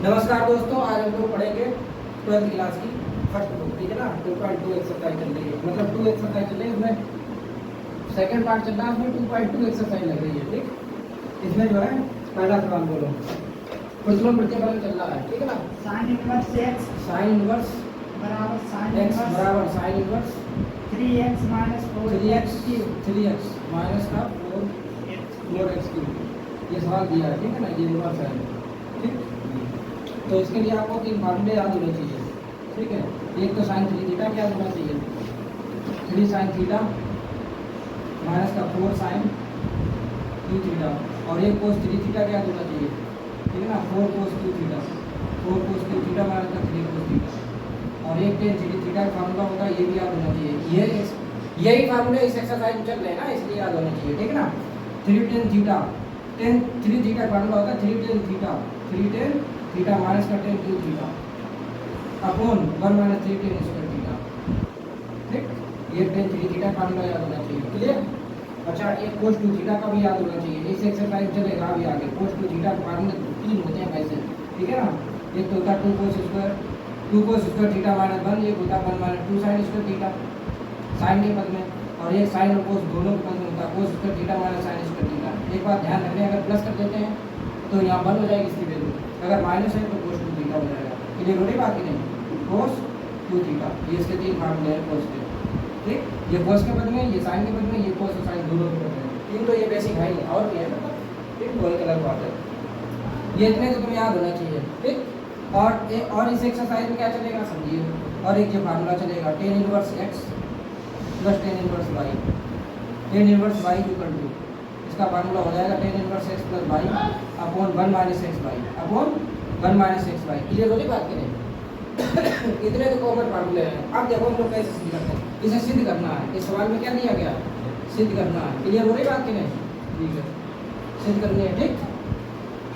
नमस्कार दोस्तों, आज हम लोग पढ़ेंगे 12th क्लास की फर्स्ट बुक, ठीक है ना। 2.2 एक्सरसाइज चल रही है, मतलब 2 एक्सरसाइज चल रही है। इसमें सेकंड पार्ट चल रहा है, उसमें 2.2 एक्सरसाइज लग रही है। ठीक, इसमें जो है पहला सवाल बोलो, प्रश्न प्रतिफलन चल रहा है, ठीक है ना। Sine inverse x sine inverse बराबर साइन x इनवर्स बराबर sine inverse 3x minus 3x 4x3x minus का 4x क्यूब, ये सवाल दिया है, ठीक है ना। ये इनवर्स है, ठीक। तो इसके लिए आपको 3 फार्मूले याद होने चाहिए, ठीक है। एक तो साइन 3 थीटा क्या होना चाहिए, 3 साइन थीटा माइनस का 4 साइन 2 थीटा, और एक कोस 3 थीटा क्या होना चाहिए, ठीक है ना। 4 कोस 2 थीटा, 4 कोस 2 थीटा माइनस का 3 कोस थीटा, और एक टेन 3 थीटा का फार्मूला होगा, ये भी याद होना चाहिए। यही फार्मूले इस एक्सरसाइज में चल रहे हैं ना, इसलिए याद होना चाहिए, ठीक है ना। 3 टेन थीटा, 3 थीटा का फार्मूला होता है 3 tan theta, 3 tan theta minus का 10 2 theta upon 1 minus 3 ten square theta, ठीक। ये 10 3 थीटा फार्मूला याद होना चाहिए, क्लियर। अच्छा, एक कोस 2 थीटा का भी याद होना चाहिए, इस एक्सरसाइज चलेगा अभी आगे। कोस 2 थीटा के फार्मूले 3 होते हैं वैसे, ठीक है ना। एक तो होता है 2 कोस स्क्वायर थीटा माइनस 1, एक होता है 1 minus 2 sign square theta sine के पद में, और ये साइन और कोस दोनों के पद में होता है cos square theta minus sign square theta. एक बात ध्यान रखने, अगर प्लस कर देते हैं तो यहाँ 1 हो जाएगी इसकी वैल्यू, अगर माइनस है तो कोस 2 थीटा हो जाएगा। क्लियर हो रही बात की नहीं, कोस 2 थीटा, ये इसके 3 फार्मूले हैं कोस के, ठीक। ये कोस के पद में, ये साइन के पद में, ये कोस और साइन दोनों के पद में। तीन तो ये बेसिक है ही, और भी है मतलब, ठीक। वही अलग बात है, ये इतने तो तुम्हें याद होना चाहिए, ठीक। और इस एक्सरसाइज में क्या चलेगा समझिए, और एक जो फार्मूला चलेगा tan inverse x plus tan inverse y, tan inverse y equal to, इसका फार्मूला हो जाएगा tan inverse x plus y upon 1 minus x y upon 1 minus x y. Clear हो रही बात करें इतने तो कॉमन फार्मूले हैं। अब देखो हम लोग कैसे सिद्ध करते हैं, इसे सिद्ध करना है। इस सवाल में क्या दिया गया, सिद्ध करना है। क्लियर हो रही बात की नहीं, ठीक है, सिद्ध करनी है, ठीक।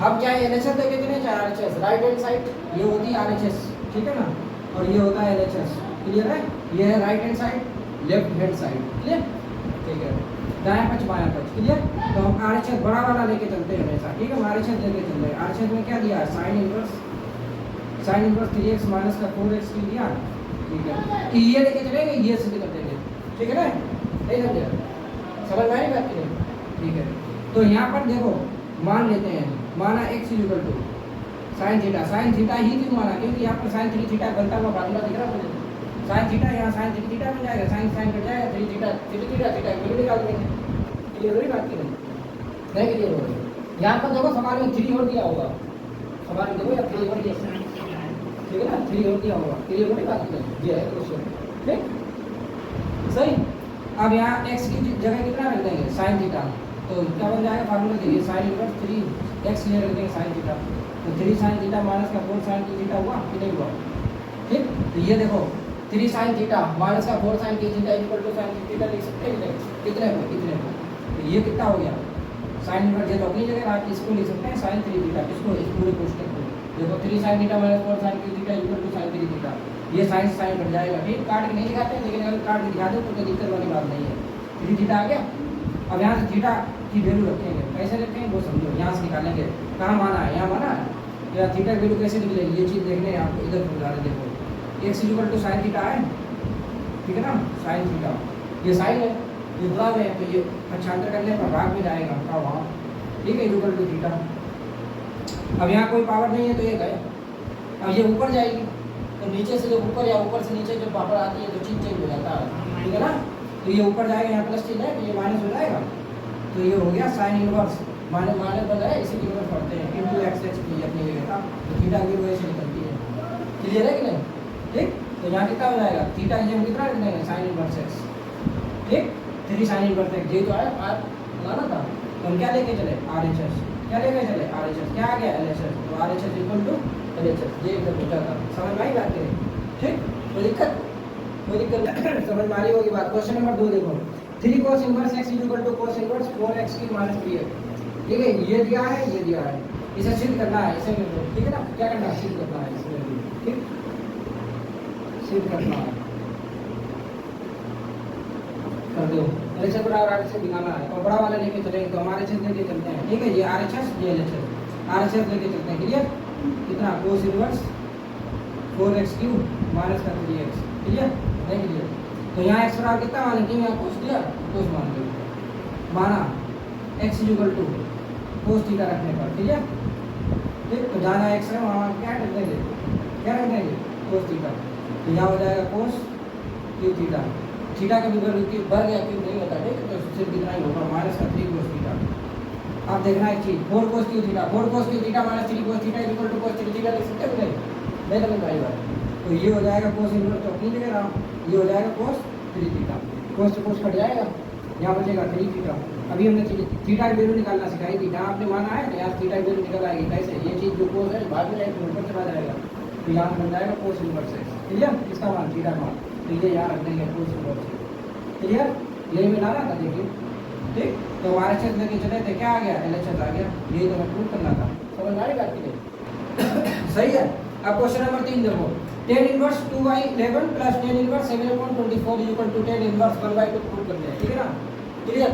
हम चाहे एलएचएस देखे चले चाहे आरएचएस, राइट हैंड साइड ये होती है आरएचएस, ठीक है ना, और ये होता है एलएचएस। क्लियर है, ये है right hand side, left hand side, clear, ठीक है। दाएं पक्ष बायां पक्ष, क्लियर। तो हम आरएचएस बड़ा वाला लेके चलते हैं हमेशा, ठीक है। हम आरएचएस लेके चल रहे हैं। आरएचएस में क्या दिया है, साइन इनवर्स 3x माइनस का 4x की दिया, ठीक है। कि ये लेके चलेंगे, ये सिद्ध कर देंगे, ठीक है ना। नहीं समझे, समझ में आई बात की नहीं, ठीक है। तो यहाँ पर देखो मान लेते हैं, माना x equal to sine theta, sine theta ही क्यों माना, क्योंकि यहाँ पर साइन 3 थीटा बनता हुआ फार्मूला दिख रहा है मुझे। साइन थीटा यहाँ साइन 3 थीटा बन जाएगा, साइन साइन कट जाएगा, 3 थीटा 3 थीटा थीटा वैल्यू निकाल देंगे। क्लियर हो रही बात की नहीं क्लियर हो रही। यहाँ पर देखो सवाल में 3 और दिया होगा, सवाल में देखो या 3 और दिया, ठीक है ना, 3 और दिया होगा। क्लियर हो रही बात की नहीं, ये है क्वेश्चन, ठीक सही। अब यहाँ x की जगह कितना रख देंगे, साइन थीटा, तो क्या बन जाएगा फार्मूला देखिए, साइन इनवर्स 3x ले रख देंगे साइन थीटा, तो 3 साइन थीटा माइनस का 4 साइन थीटा हुआ कि नहीं हुआ, ठीक। तो ये देखो 3 साइन थीटा माइनस का 4 sine theta equal to sine theta लिख सकते हैं कितने को, तो ये कितना हो गया साइन इनवर्स, ये तो अपनी जगह आप इसको लिख सकते हैं साइन 3 थीटा, इसको इस पूरे कोष्टक को देखो 3 sine theta minus 4 sine theta equal to sine 3 theta, ये साइन साइन कट जाएगा, ठीक। काट के नहीं दिखाते हैं, लेकिन अगर काट के दिखा दो तो कोई दिक्कत वाली बात नहीं है। 3 थीटा आ गया। अब यहाँ से थीटा की वैल्यू रखेंगे, कैसे रखेंगे वो समझो, यहाँ से निकालेंगे, कहाँ माना है, यहाँ माना है, या थीटा की वैल्यू कैसे निकलेगी, ये चीज़ देखने आपको इधर समझा रहे। देखो x equal to sine theta है, ठीक है ना, साइन थीटा, ये साइन है, ये भाग है, तो ये पक्षांतर करने पर भाग में जाएगा का वहाँ, ठीक है, इक्वल टू थीटा। अब यहाँ कोई पावर नहीं है तो ये गए, अब ये ऊपर जाएगी, तो नीचे से जब ऊपर या ऊपर से नीचे जब पावर आती है तो चीज चेंज हो जाता है, ठीक है ना। तो ये ऊपर जाएगा, यहाँ प्लस चिन्ह है तो ये माइनस हो जाएगा, तो ये हो गया साइन इनवर्स माइनस माइनस बन रहा है, इसी की इनवर्स पढ़ते हैं इंटू एक्स एक्स की अपनी जगह का, तो थीटा की वजह से निकलती है। क्लियर है कि नहीं, ठीक। तो यहाँ कितना हो जाएगा, थीटा की जगह कितना रख देंगे, साइन इनवर्स एक्स, ठीक। 3 साइन इनवर्स एक्स, ये तो आया आप लाना था, तो हम क्या लेके चले आरएचएस, क्या लेके चले आरएचएस, क्या आ गया एलएचएस, तो आरएचएस इक्वल टू एलएचएस, ये एकदम पूछा था, समझ में आई बात करें, ठीक। कोई दिक्कत समझ में आ रही होगी बात। क्वेश्चन नंबर 2 देखो, 3 cos inverse x equal to cos inverse 4x की माइनस 3x, ठीक है। ये दिया है, ये दिया है, इसे सिद्ध करना है, इसे ठीक है ना, क्या करना है, सिद्ध करना है इसमें, ठीक, सिद्ध करना है, कर दो। एलएचएस बराबर आरएचएस दिखाना है, और बड़ा वाला लेके चलेंगे तो हमारे एलएचएस लेके चलते हैं, ठीक है। ये आरएचएस, ये एलएचएस, आरएचएस लेके चलते हैं, क्लियर। कितना cos inverse 4x cube minus का 3x, क्लियर नहीं क्लियर? तो यहाँ x बराबर कितना माने कि यहाँ कोस दिया, कोस मान लो, माना x equal to cos theta रखने पर, क्लियर? ठीक, तो जाना x है वहाँ क्या रख देंगे, क्या रख देंगे कोस थीटा, तो यहाँ हो जाएगा कोस क्यू थीटा, थीटा का भी वर्ग या क्यूब नहीं होता, ठीक है? तो सिर्फ इतना ही होगा माइनस का 3 कोस थीटा। अब देखना एक चीज 4 cos cube theta, 4 cos cube theta minus 3 cos theta equal to cos 3 theta लिख सकते हो नहीं समझ में आई बात? तो ये हो जाएगा कोस इनवर्स, तो अपनी जगह रहा, ये हो जाएगा कोस 3 थीटा, कोस से कोस कट जाएगा, यहाँ बचेगा 3 थीटा। अभी हमने थीटा की वैल्यू निकालना सिखाई थी, जहाँ आपने माना है यहाँ थीटा की वैल्यू निकल आएगी, कैसे? ये चीज जो कोस है बाद में जाएगी ऊपर चला जाएगा, तो यहाँ बन जाएगा कोस इनवर्स x, क्लियर? किसका मान? थीटा मान, तो ये यहाँ रख देंगे कोस इनवर्स x, क्लियर? यही मिला रहा था, देखिए ठीक। तो हमारे क्षेत्र लेके चले थे, क्या आ गया? LHS आ गया, यही तो हमें प्रूव करना था, समझ में आ रही बात की नहीं? सही है। अब क्वेश्चन नंबर 3 देखो, tan inverse 2y11 plus tan inverse 7/24 equal to tan inverse 1/2 prove करते हैं, ठीक है ना? क्लियर?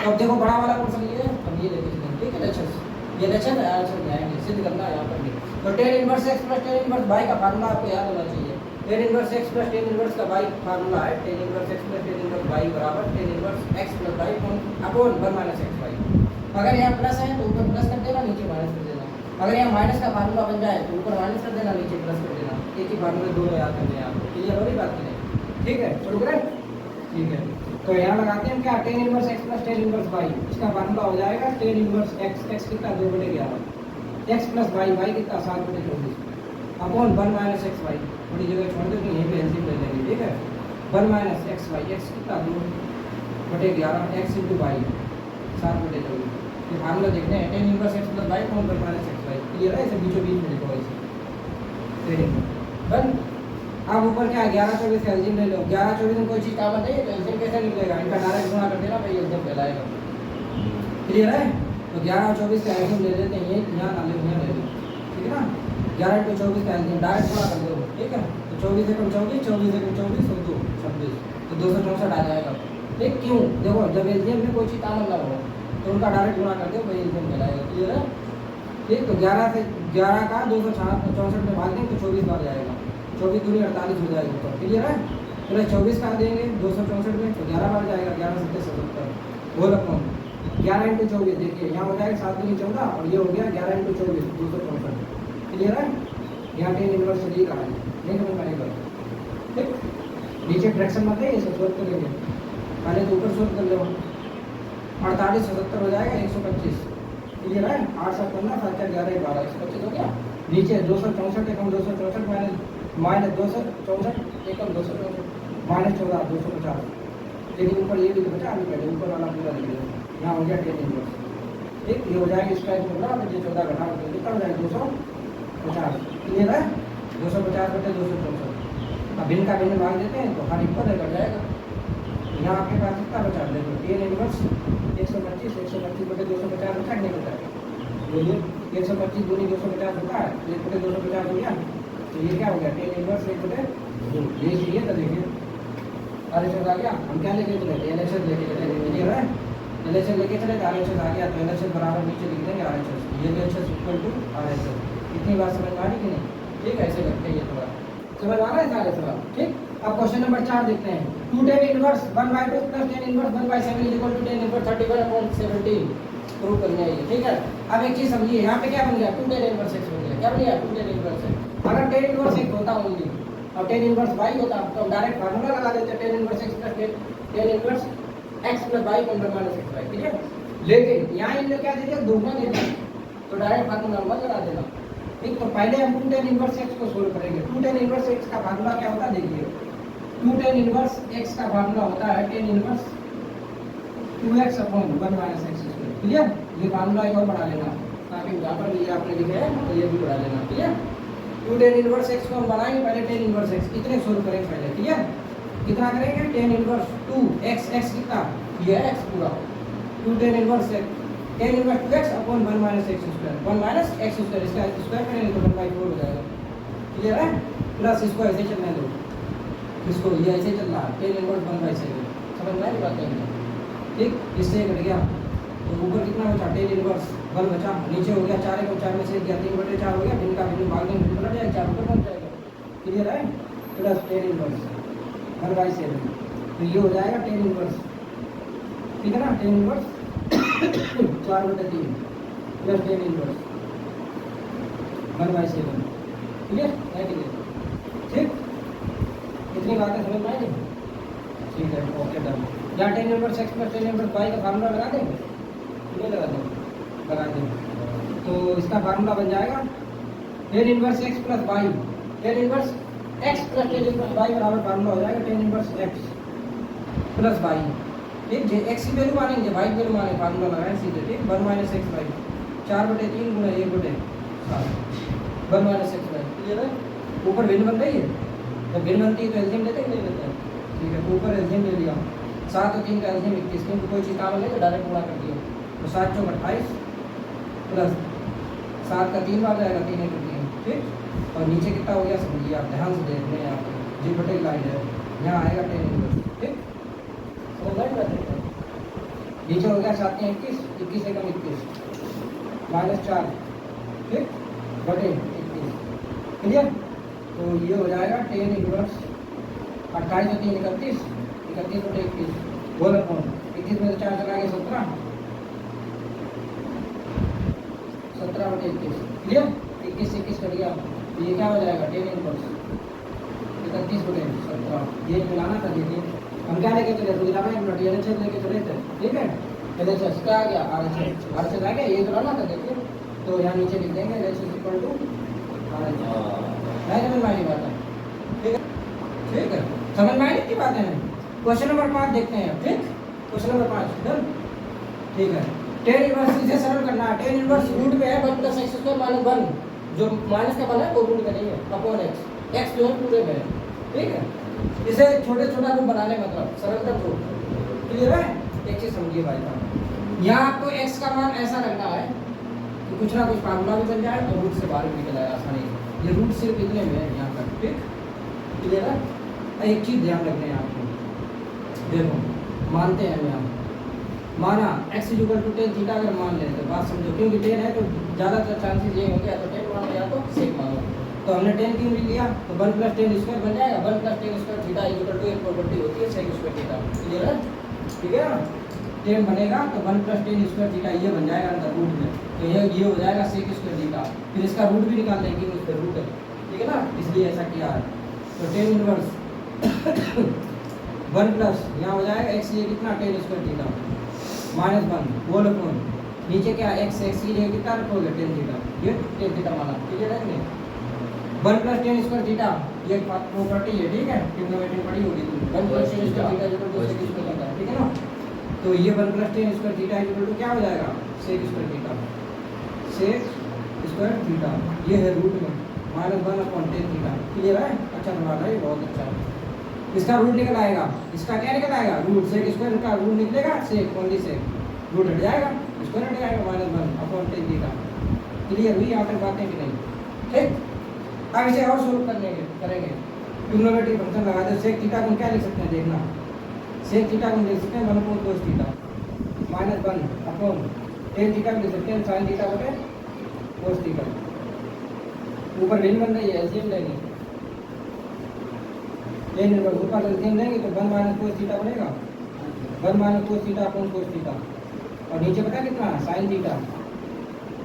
तो अब देखो बड़ा वाला क्वेश्चन ये है, अब ये लेके चलेंगे, ठीक है? LHS ये LHS है, LHS जाएंगे, सिद्ध करना है यहाँ पर भी। तो tan inverse x plus tan inverse y का फार्मूला आपको याद होना चाहिए। tan inverse x plus tan inverse का y फार्मूला है tan inverse x plus tan inverse y बराबर tan inverse x plus y upon 1 minus xy। अगर यहाँ प्लस है तो ऊपर प्लस कर देना, नीचे माइनस कर देना। अगर यहाँ माइनस का फार्मूला बन जाए तो ऊपर माइनस कर देना, नीचे प्लस कर देना। एक ही फार्मूले दोनों याद करने हैं आपको, क्लियर हो रही बात की नहीं? ठीक है, शुरू करें? ठीक है, तो यहाँ लगाते हैं क्या? tan inverse x plus tan inverse y, इसका फार्मूला हो जाएगा tan इनवर्स x कितना 2/11 x प्लस y कितना 7/24 अपॉन 1 माइनस xy, थोड़ी जगह छोड़ दो यहीं पे एलसीएम ले लेंगे, ठीक है? 1 माइनस xy, x कितना 2/11 x इंटू y 7/24। ये फार्मूला देखने हैं tan inverse x plus y upon 1 minus xy, clear है? इसे बीचों बीच में लिखो ऐसे, डन। अब ऊपर क्या 11/24 का एलसीएम ले लो, 11/24 में कोई चीज काम नहीं है तो एलसीएम कैसे निकलेगा? इनका डायरेक्ट गुणा कर देना भाई, एलसीएम कहलाएगा, क्लियर है? तो 11/24 का एलसीएम ले लेते हैं, ये यहाँ ना ले, यहाँ ले लो, ठीक है ना? 11 × 24 का एलसीएम डायरेक्ट गुणा कर दो, ठीक है? तो 24 × 24 24 × 24 और 2 26, तो 264 आ जाएगा, ठीक? क्यों? देखो जब एलसीएम में कोई चीज काम ना हो तो उनका डायरेक्ट गुणा कर दो भाई, एलसीएम कहलाएगा, क्लियर है? ठीक, तो 11 का 264 में भाग देंगे तो 24 बार जाएगा, 24 दूनी 48 हो जाएगा ऊपर, क्लियर है? प्लस 24 का देंगे 264 में तो 11 बार जाएगा, 11 × 7 77 होल अपॉन 11 × 24, देखिए यहाँ हो जाएगा 7 दूनी 14 और ये हो गया 11 × 24 264, क्लियर है? यहाँ tan इनवर्स डी का है, नहीं समझ में आएगा, ठीक? नीचे फ्रैक्शन मत है, ये सब सोल्व करेंगे, पहले तो ऊपर सोल्व कर लो, 48 77 हो जाएगा 125, क्लियर है? 8 7 15 7 4 11 12 125 हो गया। नीचे 264 एकम 264 माइनस 264 एकम 264 माइनस 14 250, लेकिन ऊपर ये भी तो बचा, अभी पहले ऊपर वाला पूरा लिख लो, यहाँ हो गया tan इनवर्स, ठीक? ये हो जाएगा इसका फॉर्मूला, तो ये 14 घटा दो कितना हो जाएगा 250, क्लियर है? 250/264, अब भिन्न का भिन्न भाग देते हैं तो हर इक्वल कट जाएगा। यहाँ आपके पास कितना बचा? देखो tan इनवर्स 125 125/250 बचा, नहीं बचा? बोलिए 125 दूनी 250 होता है, 1/250 हो गया, तो ये क्या हो गया? tan इनवर्स 1/2, ये चाहिए था, देखिए RHS आ गया। हम क्या लेके चले थे? LHS लेके चले थे, क्लियर है? LHS लेके चले थे, RHS आ गया, तो LHS बराबर नीचे लिख देंगे RHS, ये LHS इक्वल टू RHS। इतनी बात समझ में आ रही कि नहीं? ठीक है, ऐसे करते हैं, ये थोड़ा समझ आ रहा है सारे सवाल, ठीक? अब क्वेश्चन नंबर 4 देखते हैं, 2 tan inverse 1/2 plus tan inverse 1/7 equal to tan inverse 31/17 prove करना है, ठीक है? अब एक चीज समझिए, यहाँ पे क्या बन गया? 2 tan इनवर्स x बन गया, क्या बन गया? 2 tan इनवर्स x। अगर tan इनवर्स x होता ओनली और tan इनवर्स y होता तो डायरेक्ट फार्मूला लगा देते, tan inverse x plus tan inverse x plus y upon 1 minus xy, ठीक है? लेकिन यहाँ इन्होंने क्या दे दिया? दोगुना दे दिया, तो डायरेक्ट फार्मूला मत लगा देना, ठीक? तो पहले हम 2 tan इनवर्स x को सोल्व करेंगे। 2 tan इनवर्स x का फार्मूला क्या होता है? देखिए 2 tan इनवर्स x का फार्मूला होता है tan inverse 2x upon 1 minus x square, clear? ये फार्मूला एक और बढ़ा लेना, ताकि यहाँ पर ये आपने लिखे है तो ये भी बढ़ा लेना, क्लियर? 2 tan इनवर्स x को हम बनाएंगे, पहले tan इनवर्स x इतने सोल्व करेंगे पहले, क्लियर? कितना करेंगे? tan इनवर्स 2x x कितना? ये है x पूरा, 2 tan inverse x tan inverse 2x upon 1 minus x square, 1 minus x square, इसका स्क्वायर करेंगे तो 1/4 हो जाएगा, क्लियर है? प्लस इसको ऐसे चलने दो, इसको ये ऐसे चल रहा है tan इनवर्स 1/7, समझ में आई बात है? ठीक, इससे कट गया तो ऊपर कितना बचा टेन इनवर्स 1 बचा, नीचे हो गया 4 को 4 में से गया 3/4 हो गया, भिन्न का भिन्न भाग देंगे पलट जाएगा 4 ऊपर पहुंच जाएगा। क्लियर है? प्लस टेन इनवर्स 1/7 तो ये हो जाएगा टेन इनवर्स, ठीक है ना, tan inverse 4/3 plus tan inverse 1/7। Clear है? ठीक, इतनी बातें समझ में आई? ठीक है, ओके डन। या tan inverse x plus tan inverse y का फार्मूला लगा दें, नहीं लगा दें, लगा दें। तो इसका फार्मूला बन जाएगा tan inverse x plus y, tan inverse x plus tan inverse y बराबर फार्मूला हो जाएगा tan inverse x plus y। ठीक, जे x की वैल्यू मानेंगे, y की वैल्यू माने, फार्मूला लगाएं सीधे। ठीक, 1 माइनस एक्स वाई 4/3 गुणा 1/7 1 माइनस एक्स वाई। क्लियर है? ऊपर भिन्न बन रही है, जब भिन्न बनती है तो एल्सियम लेते हैं नहीं लेते हैं? ठीक है, तो ऊपर एल्सियम ले लिया, 7 और 3 का एल्सियम 21, क्योंकि कोई चीज़ काम लेके डायरेक्ट गुणा कर दिया, तो 7 चौक 28 प्लस 7 का 3 बार जाएगा 3 1 3। ठीक, और नीचे कितना हो गया समझिए आप, ध्यान से देख रहे हैं आप, जी बटे लाइन है, यहाँ आएगा टेन इनवर्स। ठीक, समझ में? नीचे हो गया 7 21, 21 एकम 21 -4, ठीक, बटे 21। क्लियर? तो ये हो जाएगा टेन इनवर्स 28 और 3 31, 31 बटे 21 बोल कौन 21 में से 4 चला गया 17, 17 बटे 21। क्लियर? 21 से 21 कट गया, तो ये क्या हो जाएगा टेन इनवर्स 31 बटे 17। ये मिलाना था, देखिए हम क्या लेके चले थे, एक मिनट LHS लेके चले थे। ठीक है, LHS क्या आ गया, RHS आ गया, ये तो लाना था। देखिए तो यहाँ नीचे लिख देंगे LHS इक्वल टू RHS। नहीं समझ में आई बात है? ठीक है, ठीक है, समझ में आई की बात है। क्वेश्चन नंबर 5 देखते हैं। ठीक, क्वेश्चन नंबर 5 डन। ठीक है, टेन इनवर्स इसे सरल करना है। टेन इनवर्स रूट में है 1 प्लस एक्स स्क्वायर माइनस 1, जो माइनस का बना है वो रूट में नहीं है, अपॉन एक्स, एक्स जो है पूरे में है। ठीक है, इसे छोटे छोटा रूप बनाने मतलब सरलतम रूप। क्लियर है? एक चीज समझिए भाई साहब, यहाँ आपको एक्स का मान ऐसा रखना है कि कुछ ना कुछ फार्मूला भी बन जाए और रूट से बाहर निकल आए आसानी से। ये रूट सिर्फ इतने में है यहाँ तक। ठीक, क्लियर है? एक चीज ध्यान रखना है आपको, देखो मानते हैं हम यहाँ, माना x equal to tan theta अगर मान लेते हैं, बात समझो, क्योंकि टेन है तो ज़्यादातर चांसेस ये होंगे या तो टेन मानो या तो सेक मानो। तो हमने टेन क्यों लिया, तो 1 प्लस टेन स्क्वायर बन जाएगा, 1 plus tan square theta equal to एक प्रॉपर्टी होती है सेक स्क्वायर थीटा। क्लियर है? ठीक है ना, टेन बनेगा तो 1 प्लस टेन स्क्वायर थीटा ये बन जाएगा अंदर रूट में, तो ये हो जाएगा सेक स्क्वायर थीटा। फिर इसका रूट भी निकाल देंगे, उस पर रूट है। ठीक है ना, इसलिए ऐसा किया है। तो टेन इनवर्स 1 प्लस यहाँ हो जाएगा एक्स, ये कितना टेन स्क्वायर थीटा माइनस 1 बोल कौन, नीचे क्या एक्स, एक्स की जगह कितना रखोगे टेन थीटा, ये टेन थीटा माना। क्लियर है नहीं? 1 प्लस टेन स्क्वायर थीटा ये प्रॉपर्टी है। ठीक है, ट्रिग्नोमेट्री पढ़ी होगी तुम, 1 plus tan square theta equal to sec square theta. ठीक है ना, तो ये 1 plus tan square theta equal to क्या हो जाएगा, sec square theta, sec square theta, ये है रूट में -1 अपॉन टेन थीटा। क्लियर है? अच्छा सवाल है, बहुत अच्छा है। इसका रूट निकल आएगा, इसका क्या निकल आएगा, रूट सेक स्क्वायर का रूट निकलेगा, सेक ओनली सेक, रूट हट जाएगा, स्क्वायर हट जाएगा, -1 अपॉन टेन थीटा। क्लियर हुई यहाँ तक बातें कि नहीं? ठीक, अब इसे और सोल्व करेंगे। ट्रिग्नोमेट्री फंक्शन लगा दे, सेक थीटा को क्या लिख सकते हैं, देखना, सेक थीटा को लिख सकते हैं 1 upon cos theta -1 upon tan theta को लिख सकते हैं साइन थीटा बटे कोस थीटा। ऊपर भिन्न बन रही है, एलसीएम लेंगे, टेन इनवर्स ऊपर एलसीएम लेंगे तो 1 माइनस कोस थीटा बनेगा, 1 minus cos theta upon cos theta, और नीचे पता कितना साइन थीटा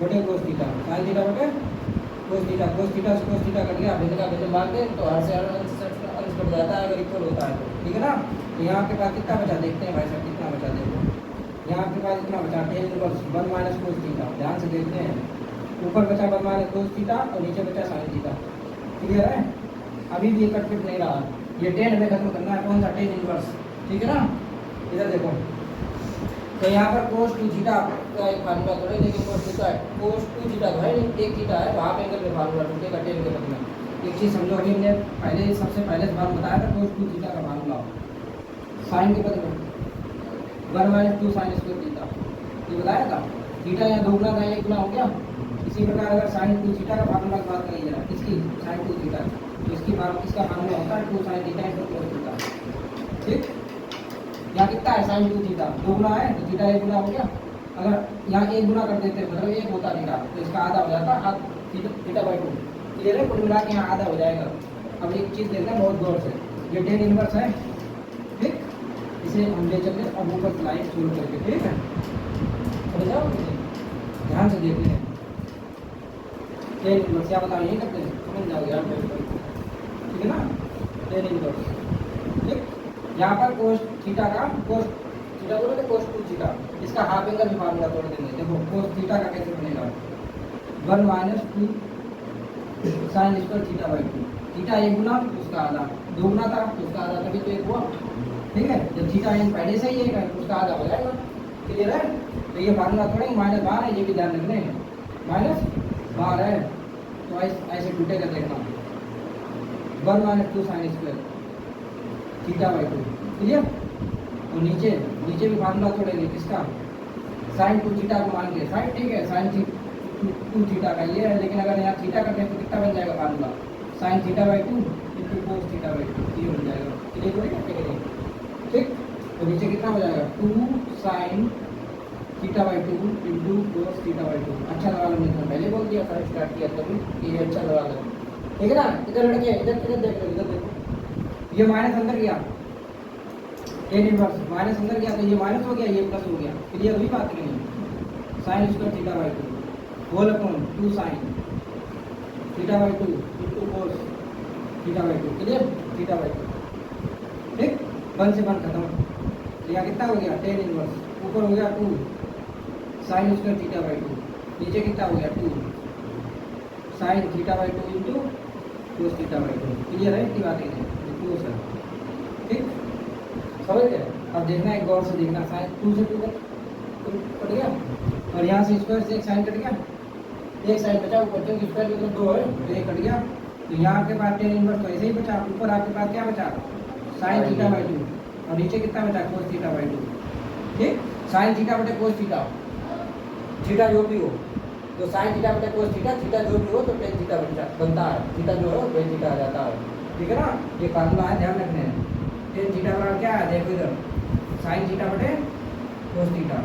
बटे कोस थीटा, साइन थीटा बटे कोस थीटा, कोस थीटा से कोस थीटा कट गया, भिन्न का भिन्न मानते हैं तो हर से हर अंश कट जाता है अगर इक्वल होता है तो। ठीक है ना, तो यहाँ आपके पास कितना बचा, देखते हैं भाई साहब कितना बचा, देखो यहाँ आपके पास इतना बचा tan inverse 1 minus cos theta, ध्यान से देखते हैं, ऊपर बचा 1 माइनस कोस थीटा और नीचे बचा साइन थीटा। क्लियर है? अभी भी ये कट पिट नहीं रहा, ये टेन हमें खत्म करना है, कौन सा टेन इनवर्स। ठीक है ना, इधर देखो, तो यहाँ पर कोस 2 थीटा का एक फार्मूला तो नहीं, लेकिन कोस 2 थीटा तो है नहीं, एक थीटा है, वहाँ पे एंगल में फार्मूला टूटेगा टेन के बदले। एक चीज़ समझो, अभी हमने पहले सबसे पहले बार बताया था कोस 2 थीटा का फार्मूला, साइन के बदले 1 माइनस 2 साइन स्क्वायर थीटा, ये बताया था। थीटा यहाँ दोगुना था, एक गुना हो गया। इसी प्रकार अगर साइन 2 थीटा का फार्मूला की बात करिए जरा, इसकी साइन 2 थीटा, तो इसका फार्मूला होता है 2 sine theta into cos theta. ठीक, यहाँ कितना है साइन 2 थीटा, दोगुना है तो थीटा एक गुना हो गया, अगर यहाँ एक गुना कर देते मतलब एक होता थीटा तो इसका आधा हो जाता हाफ थीटा बाई 2। क्लियर है? कुल मिला के यहाँ आधा हो जाएगा। अब एक चीज़ देखना बहुत गौर से, ये टेन इनवर्स है, ठीक, इसे हम ले चलते अब ऊपर लाइन शुरू करके, ठीक है? समझ जाओ, ध्यान से देखते हैं। टेन इनवर्स क्या बताओ, यही करते हैं, समझ जाओगे आप, ठीक है ना? टेन इनवर्स, ठीक। यहाँ पर कोस थीटा का कोस थीटा बोलो तो कोस 2 थीटा, इसका हाफ एंगल भी फार्मूला तोड़ देंगे। देखो कोस थीटा का कैसे बनेगा, 1 minus 2 sign square theta by 2। Theta एक गुना उसका आधा, दो गुना था उसका आधा, तभी तो एक हुआ, ठीक है? जब थीटा एन पहले से ही है उसका आधा हो जाएगा। क्लियर है? तो ये फार्मूला थोड़ा माइनस बाहर है, ये भी ध्यान रखने हैं, माइनस बाहर है तो ऐसे टूटेगा, देखना 1 minus 2 sign square theta by 2। Clear? और नीचे नीचे भी फार्मूला तोड़ेंगे, किसका, साइन 2 थीटा को मान के, साइन ठीक है, साइन 2 थीटा का ये है, लेकिन अगर यहाँ थीटा करते हैं तो कितना बन जाएगा formula, sign theta by 2 into cos theta by 2, ये बन जाएगा। क्लियर हो गया? ठीक। तो नीचे कितना हो जाएगा, 2 sine theta by 2 into cos theta by 2। अच्छा लगा, मैंने तो पहले बोल दिया था स्टार्ट किया तभी, ये अच्छा लगा था, ठीक है ना? इधर लड़के इधर इधर देख लो, इधर देखो, ये माइनस अंदर गया, टेन इनवर्स माइनस अंदर गया तो ये माइनस हो गया, ये प्लस हो गया। क्लियर हुई बात कि नहीं? Sine square theta by 2 whole upon 2 sine theta by 2 into cos theta by 2। Clear? Theta by 2, ठीक, 1 से 1 खत्म। तो यहाँ कितना हो गया, टेन इनवर्स, ऊपर हो गया 2 साइन स्क्वायर थीटा बाई 2, नीचे कितना हो गया 2 sine theta by 2 into cos theta by 2। Clear है? इतनी बात है, कोस है, ठीक, समझ गए? अब देखना एक गौर से देखना, साइन 2 से 2 कट गया और यहाँ से स्क्वायर से एक साइन कट गया, एक साइन बचा, ऊपर क्योंकि स्क्वायर मतलब 2 है तो एक कट गया। तो यहाँ के पास टेन इनवर्स तो ऐसे ही बचा, ऊपर आपके पास क्या बचा, साइन थीटा बाई 2 और नीचे कितना बचा, कोस थीटा बाई 2। ठीक, साइन थीटा बटे कोस थीटा, थीटा जो भी हो तो साइन थीटा बटे कोस थीटा, थीटा जो भी हो तो टेन थीटा बनता है, थीटा जो है टेन थीटा आ जाता है। ठीक है ना? ये फार्मूला है, ध्यान रखने हैं। टेन थीटा बराबर क्या है, देखो इधर, साइन थीटा बटे कोस थीटा।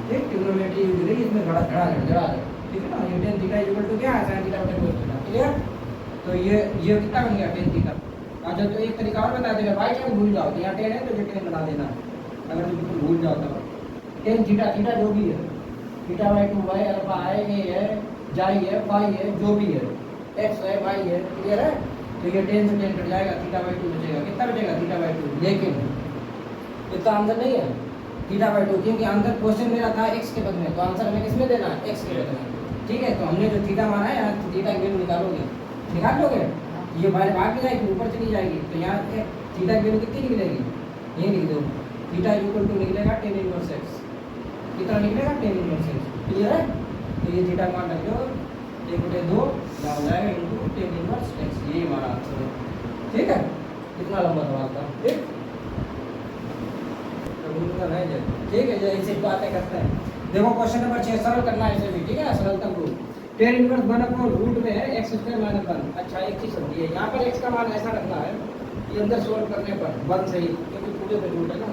ठीक, ट्रिग्नोमेट्री यूज करेगी इसमें, बड़ा धड़ा धड़ा है, ठीक है ना? ये टेन थीटा इक्वल टू क्या है, साइन थीटा बटे कोस थीटा। क्लियर? तो ये कितना बन गया, टेन थीटा। अच्छा, तो एक तरीका और बता देगा, बाई चांस भूल जाओ तो यहाँ टेन है तो ये टेन बना देना, अगर तुम बिल्कुल भूल जाओ तो। टेन थीटा, थीटा जो भी है, थीटा बाई 2 है, अल्फा है, ए है, जाई है, फाई है, जो भी है, एक्स है, वाई है। क्लियर है? तो ये टेन से टेन कट जाएगा, थीटा बाई 2 बचेगा, कितना बचेगा, थीटा बाई 2। लेकिन इसका आंसर नहीं है थीटा बाई 2, क्योंकि आंसर क्वेश्चन मेरा था एक्स के पद में, तो आंसर हमें किसमें देना है, एक्स के पद में। ठीक है? तो हमने जो थीटा माना है, यहाँ थीटा की वैल्यू निकालोगे, निकाल लोगे, ये बाहर भाग में जाएगी, ऊपर चली जाएगी, तो यहाँ थीटा की वैल्यू कितनी निकलेगी, ये लिख दो, थीटा इक्वल टू निकलेगा टेन इनवर्स एक्स। कितना निकलेगा, टेन इनवर्स एक्स। क्लियर है? तो ये थीटा मान रख दो, 1/2 यहाँ हो जाएगा इंटू टेन इनवर्स एक्स, यही हमारा आंसर है। ठीक है? कितना लंबा सवाल था, ठीक, ठीक है, ऐसे बातें करते हैं। देखो क्वेश्चन नंबर 6, सरल करना है इसे भी, ठीक है ना, सरलतम रूप। टेन इनवर्स 1 अपॉन रूट में है एक्स स्क्वायर माइनस 1। अच्छा, एक चीज समझिए, यहाँ पर एक्स का मान ऐसा रखना है कि अंदर सोल्व करने पर 1 सही, क्योंकि पूरे पे रूट है ना,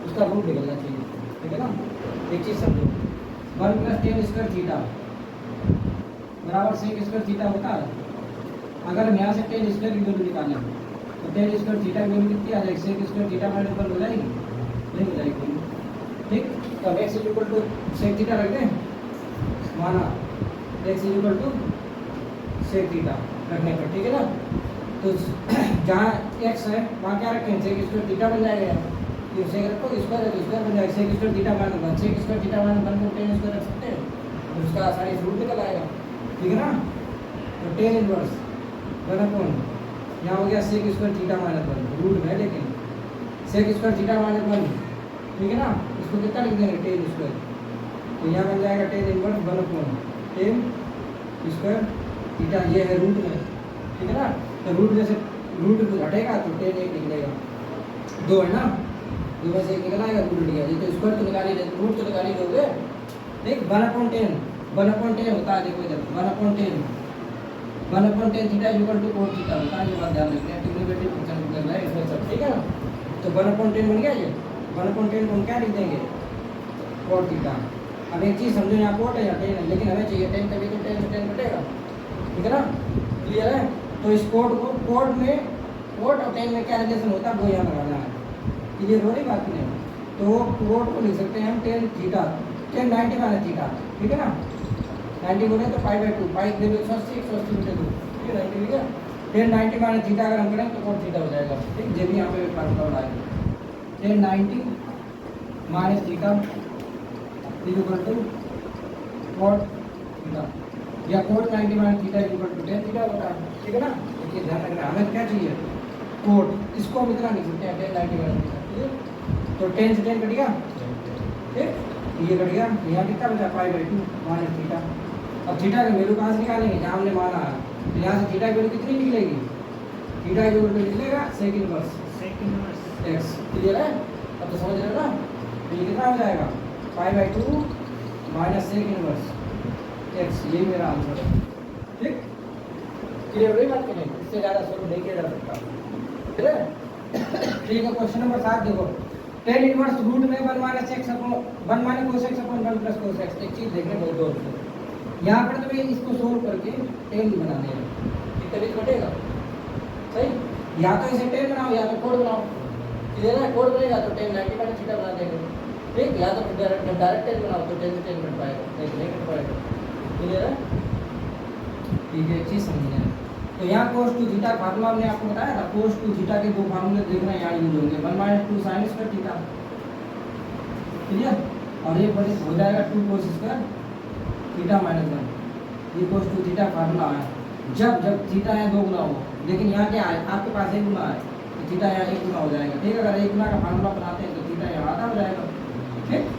उसका रूट निकलना चाहिए। ठीक है ना? एक चीज समझो, 1 प्लस टेन स्क्वायर थीटा बराबर सेक स्क्वायर थीटा होता है। अगर हम यहाँ से टेन स्क्वायर की वैल्यू निकालें तो टेन स्क्वायर थीटा की वैल्यू कितनी आ जाएगी, सेक स्क्वायर थीटा माइनस 1 हो जाएगी, नहीं हो जाएगी। ठीक, तो x is equal to sec theta रख दें, माना x is equal to sec theta रखने पर, ठीक है ना? तो जहाँ एक्स है वहाँ क्या रखें, सेक स्क्वायर थीटा बन जाएगा, ये सेक रखो, स्क्वायर है तो स्क्वायर बन जाएगा, sec square theta minus 1, sec square theta minus 1 को टेन स्क्वायर रख सकते हैं, तो उसका आसानी से रूट निकल आएगा। ठीक है ना? तो टेन इनवर्स 1 अपॉन यहाँ हो गया sec square theta minus 1, root में, लेकिन सेक स्क्वायर थीटा माइनस 1, ठीक है ना? इसको कितना लिख देंगे, टेन स्क्वायर, तो यहाँ बन जाएगा tan inverse 1 upon ten square theta, ये है रूट में। ठीक है ना? तो रूट जैसे रूट घटेगा तो टेन एक निकलेगा, 2 है ना, 2 में से एक निकल आएगा, रूट निकलेगा, ये तो स्क्वायर तो निकाल ही, रूट तो निकाल ही दोगे। ठीक, 1 अपॉन टेन होता है, देखो इधर 1 upon tan theta equal to cot theta होता है, ये बात ध्यान रखते हैं, ट्रिग्नोमेट्री फंक्शन करना है इसमें सब। ठीक है ना? तो 1 अपॉन टेन बन गया, ये 1 अपॉन टेन को हम क्या लिख देंगे, कोट थीटा। अब एक चीज़ समझो, यहाँ कोट है या टेन है, लेकिन हमें चाहिए टेन, तभी तो टेन से टेन कटेगा, ठीक है ना, क्लियर है। तो इस कोड को, कोड में कोड और टेन में क्या रिलेशन होता है वो यहाँ लगाना है, क्लियर हो रही बात नहीं। तो कोड को लिख सकते हैं हम tan theta, ten 90 minus theta, ठीक है ना, 90 बोले तो पाई बाई 2, पाई के 180, 180 बटे 2, ठीक है, 90 लिखा। 10 90 माइनस थीटा अगर हम करें तो कोट थीटा हो जाएगा, ठीक, जो भी यहाँ पे फार्मूला आएगा 10 90 minus theta equal to cot theta, या cot 90 minus theta equal to 10 theta होगा, ठीक है ना। देखिए ध्यान रखना, हमें क्या चाहिए कोट, इसको हम इतना लिख सकते हैं 10 90 माइनस थीटा, ठीक है। तो 10 से 10 कट गया, ठीक, ये कट गया, यहाँ कितना बचा पाई बाई 2 माइनस थीटा। अब थीटा का वैल्यू कहाँ से निकालेंगे, जहाँ हमने माना है, तो यहाँ से थीटा की वैल्यू कितनी निकलेगी, थीटा की वैल्यू निकलेगा सेक इनवर्स एक्स, क्लियर है। अब तो समझ रहे हो ना, तो ये कितना हो जाएगा pi by 2 minus sec inverse x, यही मेरा आंसर है, ठीक, क्लियर हो रही बात करें, इससे ज़्यादा सोल्व नहीं किया जा सकता, ठीक है। ठीक है, क्वेश्चन नंबर 7 देखो, टेन इनवर्स रूट में 1 minus x upon 1 minus cos x upon 1 plus cos x. एक चीज़ देखने बहुत दौर से, यहाँ पर तुम्हें इसको सोल्व करके टेन बनाने हैं, तभी घटेगा, सही। या तो इसे टेन बनाओ या तो कोड बनाओ, क्लियर है। कोड बनेगा तो 10 90 माइनस थीटा बना देंगे, ठीक, या तो डायरेक्ट 10 बनाओ तो 10 से 10 कट पाएगा, नहीं कट पाएगा, क्लियर है, ठीक है। चीज़ समझिए, तो यहाँ कोस टू थीटा फार्मूला हमने आपको बताया था, कोस टू थीटा के दो फार्मूले देखना यहाँ यूज होंगे, 1 minus 2 sign square theta, clear, और ये बड़ी हो जाएगा 2 कोस स्क्वायर थीटा माइनस 1, ये कोस टू थीटा फार्मूला है। जब जब थीटा यहाँ 2 गुना हो, लेकिन यहाँ क्या है आपके पास 1 गुना है, तो थीटा यहाँ 1 गुना हो जाएगा, ठीक है। अगर 1 गुना का फार्मूला बनाते हैं तो थीटा यहाँ आधा हो जाएगा, ठीक,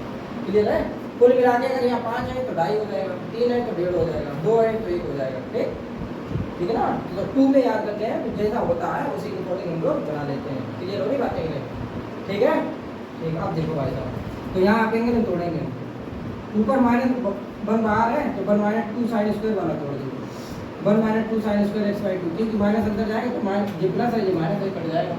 क्लियर है। कुल मिला के अगर यहाँ 5 है तो 2.5 हो जाएगा, 3 है तो 1.5 हो जाएगा, 2 है तो 1 हो जाएगा, ठीक है ना। तो 2 में याद रखते हैं, तो जैसा होता है उसी के अकॉर्डिंग हम लोग बना लेते हैं, क्लियर हो रही बातें, ठीक है। ठीक, अब देखो भाई साहब, तो यहाँ आपेंगे तो तोड़ेंगे, ऊपर माइनस 1 बाहर है तो 1 माइनस 2 साइन स्क्वायर वाला तोड़ देंगे, 1 minus 2 sine square x by 2, क्योंकि माइनस अंदर जाएगा तो माइनस ये प्लस है, ये माइनस है, कट जाएगा,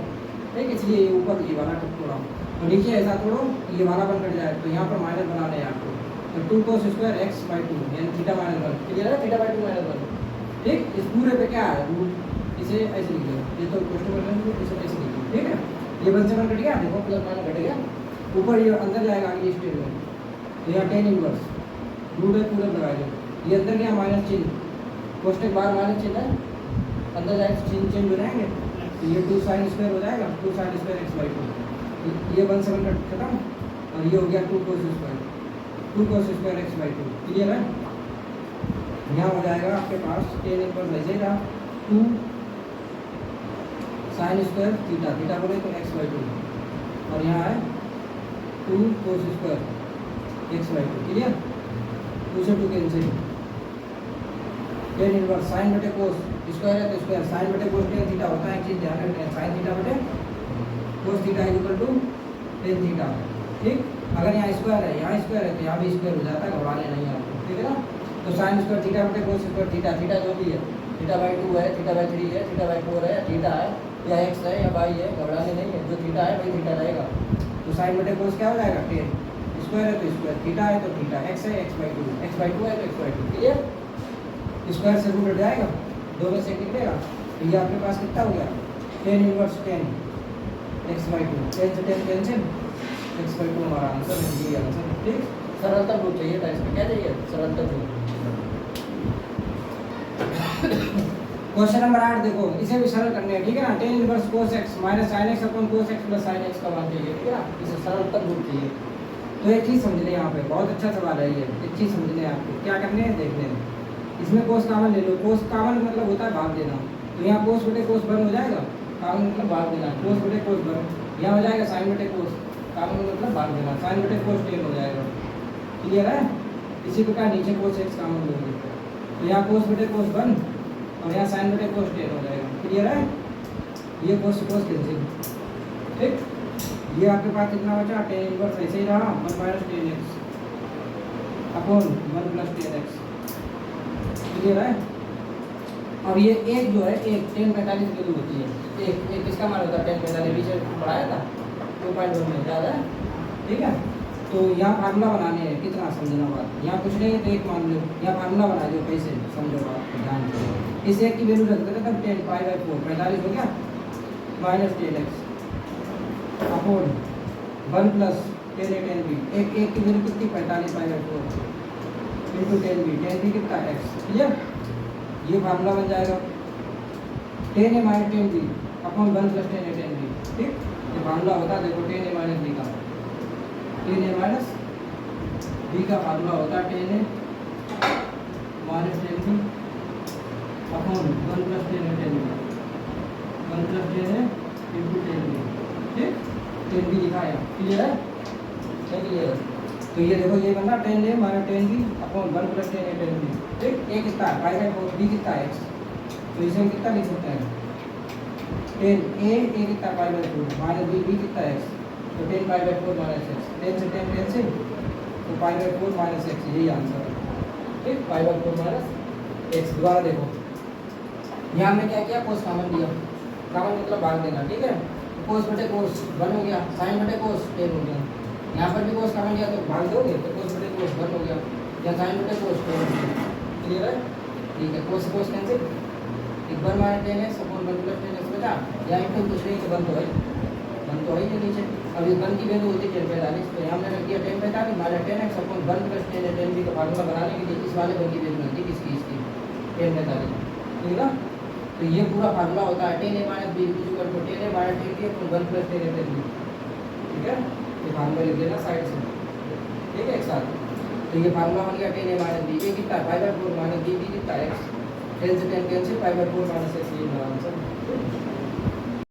ठीक, इसलिए ये ऊपर ये वाला तोड़ा, और नीचे ऐसा तोड़ो ये वाला बन कट जाए, तो यहाँ पर माइनस बनाना है आपको, तो 2 कोस स्क्वायर एक्स बाई 2 यानी थीटा माइनस 1, क्लियर है, थीटा बाई 2 माइनस 1, ठीक। इस पूरे पे क्या है रूट, इसे ऐसे लिख दो, ये तो क्वेश्चन में इसे ऐसे लिख दो, ठीक है। ये 1 से 1 कट गया, देखो प्लस माइनस कट गया, ऊपर ये अंदर जाएगा आगे स्टेट में, तो यहाँ टेन इनवर्स रूट है पूरा लगा दो, ये अंदर गया माइनस चिन्ह, कोष्टक बाहर माइनस चिन्ह है, अंदर जाएगा चिन्ह चेंज हो जाएंगे, तो ये 2 साइन स्क्वायर हो जाएगा, 2 साइन स्क्वायर एक्स बाई 2, ये 1 से 1 कट खत्म, और ये हो गया 2 cos square, 2 cos square x by 2, clear है। यहाँ हो जाएगा आपके पास टेन इनवर्स ऐसे रहा 2 साइन स्क्वायर थीटा, थीटा बोले तो एक्स बाई 2, और यहाँ है 2 cos square x by 2, clear, 2 से 2 कैंसिल, टेन इनवर्स साइन बटे कोस स्क्वायर है तो स्क्वायर, साइन बटे कोस टेन थीटा होता है, एक चीज़ ध्यान रखना है, साइन थीटा बटे cos theta equal to tan theta, ठीक। अगर यहाँ स्क्वायर है, यहाँ स्क्वायर है तो यहाँ भी स्क्वायर हो जाता है, घबराने नहीं है आपको, ठीक है ना। तो साइन स्क्वायर थीटा बटे कोस स्क्वायर थीटा, थीटा जो भी है, थीटा बाई 2 है, थीटा बाई 3 है, थीटा बाई 4 है, थीटा है या एक्स है या वाई है, घबराने नहीं है, जो थीटा है वही थीटा रहेगा। तो साइन बटे कोस क्या हो जाएगा 10, स्क्वायर है तो स्क्वायर, थीटा है तो थीटा, एक्स है एक्स बाई 2, एक्स बाई 2 है तो एक्स बाई 2, क्लियर। स्क्वायर से रूट हट जाएगा, 2 में से निकलेगा, तो ये आपके पास कितना हो गया 10 इनवर्स 10 एक्स बाई 2, 10 से 10 कैंसिल, एक्स बाई 2 हमारा आंसर है, ये आंसर है, ठीक। सरलता रूप चाहिए था इसमें, क्या चाहिए सरलता रूप। क्वेश्चन नंबर 8 देखो, इसे भी सरल करने हैं, ठीक है ना। Tan inverse cos x minus sine x upon cos x plus sine x का मान चाहिए, ठीक है ना, इसे सरल तक रूप चाहिए। तो एक चीज़ समझ लें, यहाँ पे बहुत अच्छा सवाल है ये, एक चीज़ समझ लें, आपको क्या करने हैं देखने हैं, इसमें कोस कामन ले लो, कोस कामन मतलब होता है भाग देना, तो यहाँ कोस बटे कोस बर्न हो जाएगा, कामन मतलब भाग देना, कोस बटे कोस बर्न, यहाँ हो जाएगा साइन बटे कोस, कामन मतलब भाग देना, साइन बटे कोस 10 हो जाएगा, क्लियर है। इसी प्रकार नीचे कोस एक्स कामन लोगे, तो यहाँ कोस बटे कोस बर्न और यहाँ साइन बटे कोस 10 हो जाएगा, क्लियर है। ये कोस से कोस कैंसिल, ठीक। ये आपके पास कितना बचा, टेन इनवर्स ऐसे ही रहा, 1 minus 10x upon 1 plus 10x, clear है। अब ये एक जो है, एक 1045 वैल्यू होती है, एक किसका मान होता है 1045, पीछे पढ़ाया था 2.1 में, याद है, ठीक है। तो यहाँ फार्मूला बनाने हैं, कितना समझना बात, यहाँ कुछ नहीं है तो एक मान लो, यहाँ फार्मूला बना दो, कैसे समझो बात को ध्यान से। इस एक की वैल्यू रख देते तब 10 पाई बाई 4 45 हो गया, minus 10x upon 1 plus 10 a 10b, एक की वैल्यू कितनी 45 पाई बाई 4 इंटू 10b कितना x, क्लियर। ये फार्मूला बन जाएगा 10 a minus 10b upon 1 plus 10 a 10b, ठीक। ये फार्मूला होता है देखो 10 a माइनस b का, 10 a माइनस b का फार्मूला होता है 10 a minus 10b upon 1 plus 10 a 10b, 1 plus 10 a into 10b, ठीक। 10b लिखा है, क्लियर है, क्लियर है। तो ये देखो ये बना 10 a minus 10b upon 1 plus 10 a 10b, ठीक। a कितना है पाई बाई 4, b कितना है x, तो इसे हम कितना लिख सकते हैं 10 a कितना पाई बाई 4 माइनस b कितना है x, तो 10 पाई बाई 4 माइनस x, 10 से 10 कैंसिल, तो पाई बाई 4 माइनस x, यही आंसर है, ठीक। Pi by 4 minus x। दोबारा देखो यहाँ हमने क्या किया, कोस कॉमन लिया, कॉमन मतलब भाग देना, ठीक है। कोस बटे कोस 1 हो गया, साइन बटे कोस 10 हो गया, यहाँ पर भी कोस कॉमन लिया तो भाग दोगे तो कोस बटे कोस 1 हो गया, या साइन बटे कोस 10 हो गया, क्लियर है, ठीक है। Cos cos cancel, 1 minus 10x upon 1 plus 10x बचा, या इंटू कुछ नहीं तो 1 तो है, 1 तो है ये नीचे। अब इस 1 की वैल्यू होती है 45, तो यहाँ मैंने किया 10 45 minus 10x upon 1 plus 10 a 10b का फार्मूला बनाने के लिए इस वाले 1 की वैल्यू होती है किसकी, इसकी 10 45, ठीक है। तो ये पूरा फार्मूला होता है 10 a minus b equal to 10 a minus 10b upon 1 plus 10 a 10b, ठीक है। ये फार्मूला लिख देना साइड से, ठीक है, एक साथ। तो ये फार्मूला बन गया 10 a माइनस b, ये कितना पाई बाई 4 माइनस b कितना x, 10 से 10 cancel, pi by 4 minus x, ये मेरा आंसर।